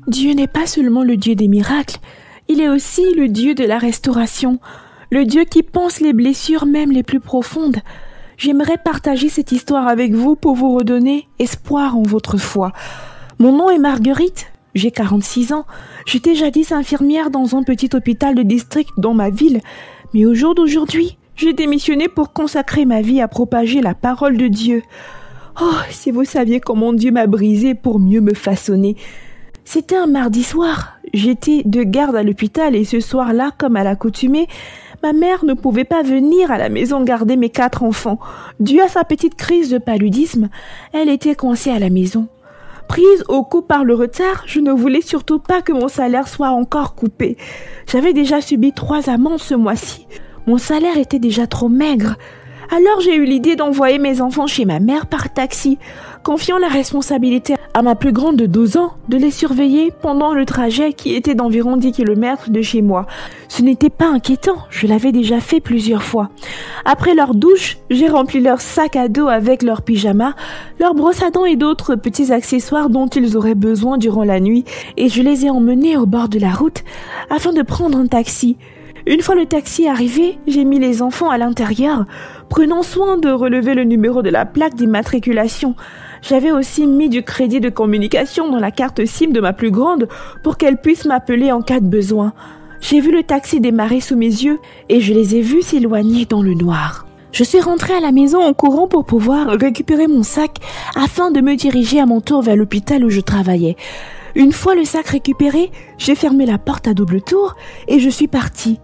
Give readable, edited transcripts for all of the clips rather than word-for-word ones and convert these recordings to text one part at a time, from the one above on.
Dieu n'est pas seulement le Dieu des miracles, il est aussi le Dieu de la restauration, le Dieu qui pense les blessures même les plus profondes. J'aimerais partager cette histoire avec vous pour vous redonner espoir en votre foi. Mon nom est Marguerite, j'ai 46 ans. J'étais jadis infirmière dans un petit hôpital de district dans ma ville. Mais au jour d'aujourd'hui, j'ai démissionné pour consacrer ma vie à propager la parole de Dieu. Oh, si vous saviez comment Dieu m'a brisée pour mieux me façonner. C'était un mardi soir. J'étais de garde à l'hôpital et ce soir-là, comme à l'accoutumée, ma mère ne pouvait pas venir à la maison garder mes 4 enfants. Dû à sa petite crise de paludisme, elle était coincée à la maison. Prise au cou par le retard, je ne voulais surtout pas que mon salaire soit encore coupé. J'avais déjà subi 3 amendes ce mois-ci. Mon salaire était déjà trop maigre. Alors j'ai eu l'idée d'envoyer mes enfants chez ma mère par taxi, confiant la responsabilité à ma plus grande de 12 ans de les surveiller pendant le trajet qui était d'environ 10 km de chez moi. Ce n'était pas inquiétant, je l'avais déjà fait plusieurs fois. Après leur douche, j'ai rempli leur sac à dos avec leurs pyjamas, leurs brosses à dents et d'autres petits accessoires dont ils auraient besoin durant la nuit et je les ai emmenés au bord de la route afin de prendre un taxi. Une fois le taxi arrivé, j'ai mis les enfants à l'intérieur, prenant soin de relever le numéro de la plaque d'immatriculation. J'avais aussi mis du crédit de communication dans la carte SIM de ma plus grande pour qu'elle puisse m'appeler en cas de besoin. J'ai vu le taxi démarrer sous mes yeux et je les ai vus s'éloigner dans le noir. Je suis rentrée à la maison en courant pour pouvoir récupérer mon sac afin de me diriger à mon tour vers l'hôpital où je travaillais. Une fois le sac récupéré, j'ai fermé la porte à double tour et je suis partie.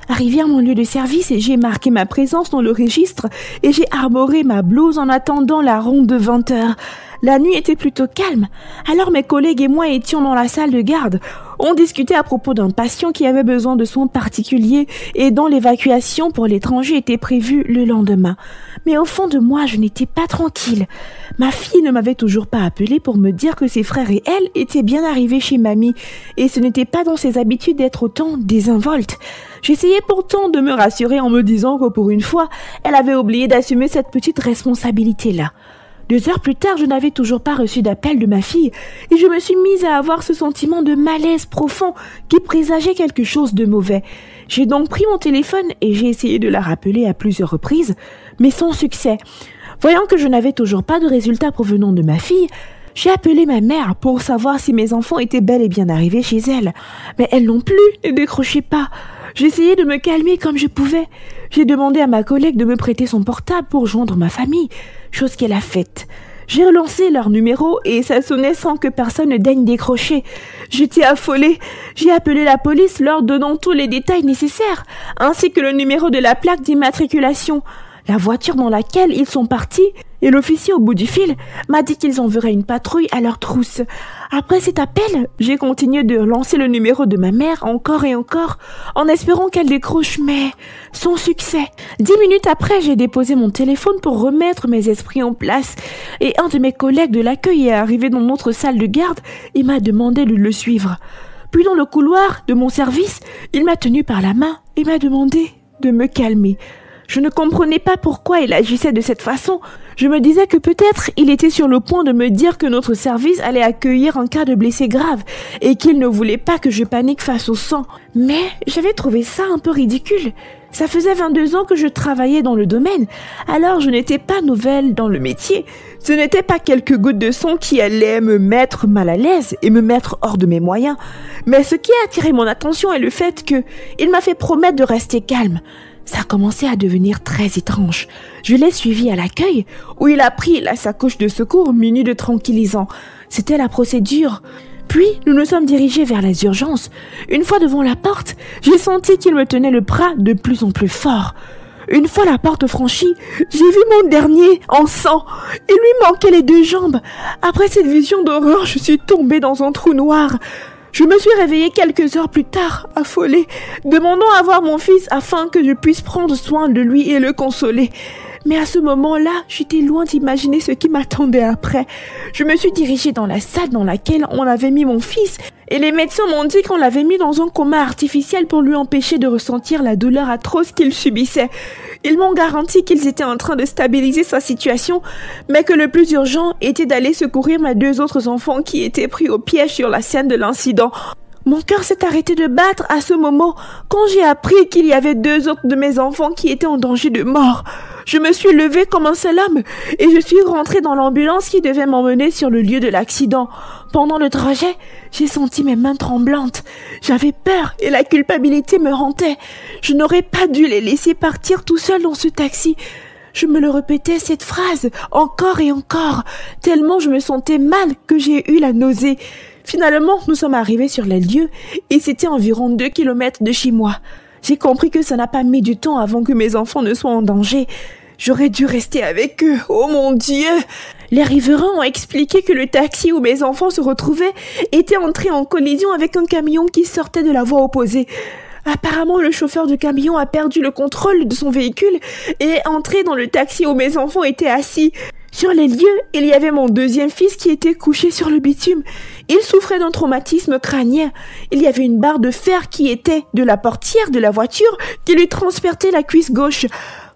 Arrivée à mon lieu de service, j'ai marqué ma présence dans le registre et j'ai arboré ma blouse en attendant la ronde de 20 heures. La nuit était plutôt calme, alors mes collègues et moi étions dans la salle de garde. On discutait à propos d'un patient qui avait besoin de soins particuliers et dont l'évacuation pour l'étranger était prévue le lendemain. Mais au fond de moi, je n'étais pas tranquille. Ma fille ne m'avait toujours pas appelée pour me dire que ses frères et elle étaient bien arrivés chez mamie et ce n'était pas dans ses habitudes d'être autant désinvolte. J'essayais pourtant de me rassurer en me disant que pour une fois, elle avait oublié d'assumer cette petite responsabilité-là. 2 heures plus tard, je n'avais toujours pas reçu d'appel de ma fille et je me suis mise à avoir ce sentiment de malaise profond qui présageait quelque chose de mauvais. J'ai donc pris mon téléphone et j'ai essayé de la rappeler à plusieurs reprises, mais sans succès. Voyant que je n'avais toujours pas de résultat provenant de ma fille, j'ai appelé ma mère pour savoir si mes enfants étaient bel et bien arrivés chez elle. Mais elle non plus ne décrochait pas. J'essayais de me calmer comme je pouvais. J'ai demandé à ma collègue de me prêter son portable pour joindre ma famille, chose qu'elle a faite. J'ai relancé leur numéro et ça sonnait sans que personne ne daigne décrocher. J'étais affolée. J'ai appelé la police leur donnant tous les détails nécessaires, ainsi que le numéro de la plaque d'immatriculation, la voiture dans laquelle ils sont partis, et l'officier au bout du fil m'a dit qu'ils enverraient une patrouille à leur trousse. Après cet appel, j'ai continué de lancer le numéro de ma mère encore et encore, en espérant qu'elle décroche, mais sans succès. 10 minutes après, j'ai déposé mon téléphone pour remettre mes esprits en place, et un de mes collègues de l'accueil est arrivé dans notre salle de garde et m'a demandé de le suivre. Puis dans le couloir de mon service, il m'a tenu par la main et m'a demandé de me calmer. Je ne comprenais pas pourquoi il agissait de cette façon. Je me disais que peut-être il était sur le point de me dire que notre service allait accueillir un cas de blessé grave et qu'il ne voulait pas que je panique face au sang. Mais j'avais trouvé ça un peu ridicule. Ça faisait 22 ans que je travaillais dans le domaine, alors je n'étais pas nouvelle dans le métier. Ce n'était pas quelques gouttes de sang qui allaient me mettre mal à l'aise et me mettre hors de mes moyens. Mais ce qui a attiré mon attention est le fait qu'il m'a fait promettre de rester calme. Ça commençait à devenir très étrange. Je l'ai suivi à l'accueil, où il a pris la sacoche de secours munie de tranquillisants. C'était la procédure. Puis, nous nous sommes dirigés vers les urgences. Une fois devant la porte, j'ai senti qu'il me tenait le bras de plus en plus fort. Une fois la porte franchie, j'ai vu mon dernier en sang. Il lui manquait les 2 jambes. Après cette vision d'horreur, je suis tombée dans un trou noir. Je me suis réveillée quelques heures plus tard, affolée, demandant à voir mon fils afin que je puisse prendre soin de lui et le consoler. Mais à ce moment-là, j'étais loin d'imaginer ce qui m'attendait après. Je me suis dirigée dans la salle dans laquelle on avait mis mon fils et les médecins m'ont dit qu'on l'avait mis dans un coma artificiel pour lui empêcher de ressentir la douleur atroce qu'il subissait. Ils m'ont garanti qu'ils étaient en train de stabiliser sa situation, mais que le plus urgent était d'aller secourir mes 2 autres enfants qui étaient pris au piège sur la scène de l'incident. Mon cœur s'est arrêté de battre à ce moment quand j'ai appris qu'il y avait 2 autres de mes enfants qui étaient en danger de mort. Je me suis levée comme un seul homme et je suis rentrée dans l'ambulance qui devait m'emmener sur le lieu de l'accident. Pendant le trajet, j'ai senti mes mains tremblantes. J'avais peur et la culpabilité me hantait. Je n'aurais pas dû les laisser partir tout seuls dans ce taxi. Je me le répétais cette phrase encore et encore, tellement je me sentais mal que j'ai eu la nausée. Finalement, nous sommes arrivés sur les lieux et c'était environ 2 kilomètres de chez moi. J'ai compris que ça n'a pas mis du temps avant que mes enfants ne soient en danger. J'aurais dû rester avec eux. Oh mon Dieu! Les riverains ont expliqué que le taxi où mes enfants se retrouvaient était entré en collision avec un camion qui sortait de la voie opposée. Apparemment, le chauffeur du camion a perdu le contrôle de son véhicule et est entré dans le taxi où mes enfants étaient assis. Sur les lieux, il y avait mon 2e fils qui était couché sur le bitume. Il souffrait d'un traumatisme crânien. Il y avait une barre de fer qui était de la portière de la voiture qui lui transperçait la cuisse gauche.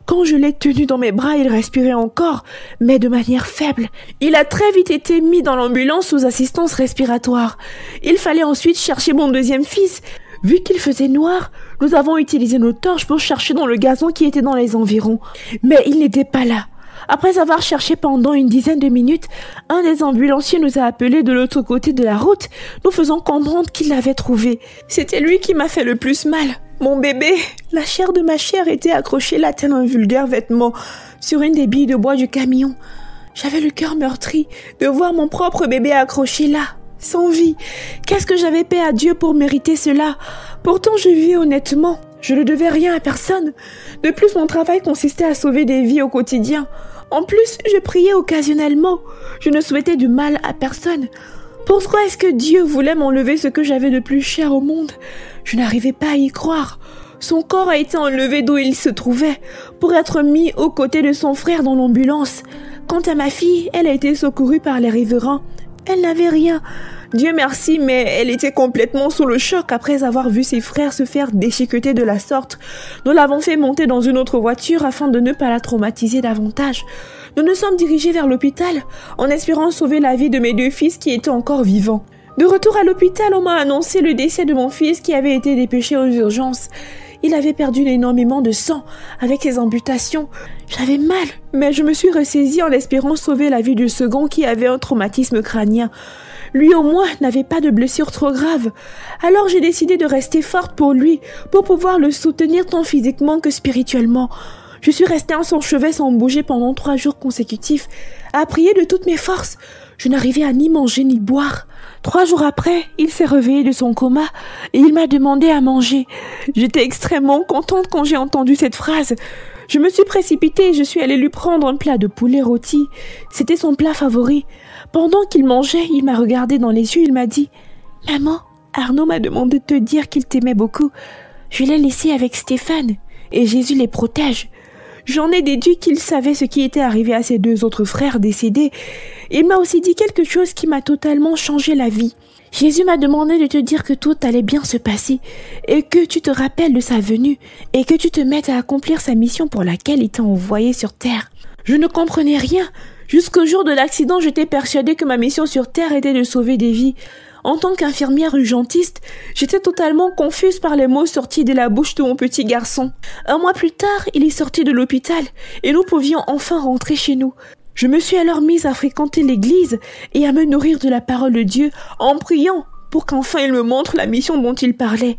Quand je l'ai tenu dans mes bras, il respirait encore, mais de manière faible. Il a très vite été mis dans l'ambulance sous assistance respiratoire. Il fallait ensuite chercher mon 2e fils. Vu qu'il faisait noir, nous avons utilisé nos torches pour chercher dans le gazon qui était dans les environs. Mais il n'était pas là. Après avoir cherché pendant une dizaine de minutes, un des ambulanciers nous a appelés de l'autre côté de la route, nous faisant comprendre qu'il l'avait trouvé. C'était lui qui m'a fait le plus mal. Mon bébé, la chair de ma chair était accrochée là tel un vulgaire vêtement sur une des billes de bois du camion. J'avais le cœur meurtri de voir mon propre bébé accroché là, sans vie. Qu'est-ce que j'avais fait à Dieu pour mériter cela? Pourtant je vivais honnêtement. Je ne devais rien à personne. De plus, mon travail consistait à sauver des vies au quotidien. En plus, je priais occasionnellement. Je ne souhaitais du mal à personne. Pourquoi est-ce que Dieu voulait m'enlever ce que j'avais de plus cher au monde? Je n'arrivais pas à y croire. Son corps a été enlevé d'où il se trouvait pour être mis aux côtés de son frère dans l'ambulance. Quant à ma fille, elle a été secourue par les riverains. Elle n'avait rien. Dieu merci, mais elle était complètement sous le choc après avoir vu ses frères se faire déchiqueter de la sorte. Nous l'avons fait monter dans une autre voiture afin de ne pas la traumatiser davantage. Nous nous sommes dirigés vers l'hôpital en espérant sauver la vie de mes 2 fils qui étaient encore vivants. De retour à l'hôpital, on m'a annoncé le décès de mon fils qui avait été dépêché aux urgences. Il avait perdu énormément de sang avec ses amputations. J'avais mal, mais je me suis ressaisie en espérant sauver la vie du second qui avait un traumatisme crânien. Lui au moins n'avait pas de blessure trop grave. Alors j'ai décidé de rester forte pour lui, pour pouvoir le soutenir tant physiquement que spirituellement. Je suis restée à son chevet sans bouger pendant 3 jours consécutifs, à prier de toutes mes forces. Je n'arrivais à ni manger ni boire. 3 jours après, il s'est réveillé de son coma et il m'a demandé à manger. J'étais extrêmement contente quand j'ai entendu cette phrase. Je me suis précipitée et je suis allée lui prendre un plat de poulet rôti. C'était son plat favori. Pendant qu'il mangeait, il m'a regardé dans les yeux, il m'a dit « Maman, Arnaud m'a demandé de te dire qu'il t'aimait beaucoup. Je l'ai laissé avec Stéphane et Jésus les protège. » J'en ai déduit qu'il savait ce qui était arrivé à ses 2 autres frères décédés. Il m'a aussi dit quelque chose qui m'a totalement changé la vie. Jésus m'a demandé de te dire que tout allait bien se passer et que tu te rappelles de sa venue et que tu te mettes à accomplir sa mission pour laquelle il t'a envoyé sur terre. Je ne comprenais rien. Jusqu'au jour de l'accident, j'étais persuadée que ma mission sur terre était de sauver des vies. En tant qu'infirmière urgentiste, j'étais totalement confuse par les mots sortis de la bouche de mon petit garçon. 1 mois plus tard, il est sorti de l'hôpital et nous pouvions enfin rentrer chez nous. Je me suis alors mise à fréquenter l'église et à me nourrir de la parole de Dieu en priant pour qu'enfin il me montre la mission dont il parlait.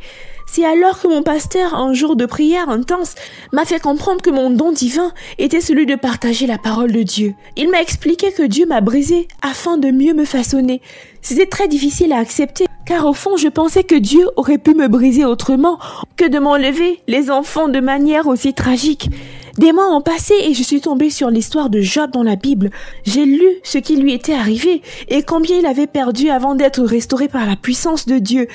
C'est alors que mon pasteur, un jour de prière intense, m'a fait comprendre que mon don divin était celui de partager la parole de Dieu. Il m'a expliqué que Dieu m'a brisé afin de mieux me façonner. C'était très difficile à accepter, car au fond je pensais que Dieu aurait pu me briser autrement que de m'enlever les enfants de manière aussi tragique. Des mois ont passé et je suis tombée sur l'histoire de Job dans la Bible. J'ai lu ce qui lui était arrivé et combien il avait perdu avant d'être restauré par la puissance de Dieu.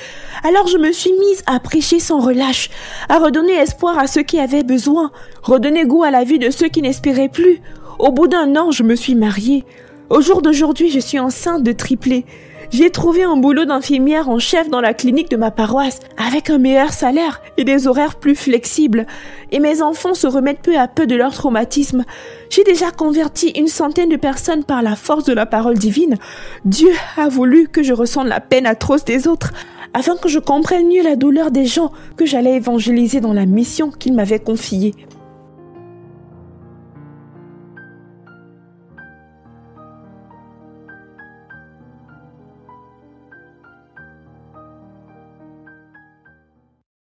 Alors je me suis mise à prêcher sans relâche, à redonner espoir à ceux qui avaient besoin, redonner goût à la vie de ceux qui n'espéraient plus. Au bout d'un an, je me suis mariée. Au jour d'aujourd'hui, je suis enceinte de triplés. J'ai trouvé un boulot d'infirmière en chef dans la clinique de ma paroisse, avec un meilleur salaire et des horaires plus flexibles. Et mes enfants se remettent peu à peu de leur traumatisme. J'ai déjà converti 100 de personnes par la force de la parole divine. Dieu a voulu que je ressente la peine atroce des autres, afin que je comprenne mieux la douleur des gens que j'allais évangéliser dans la mission qu'il m'avait confiée.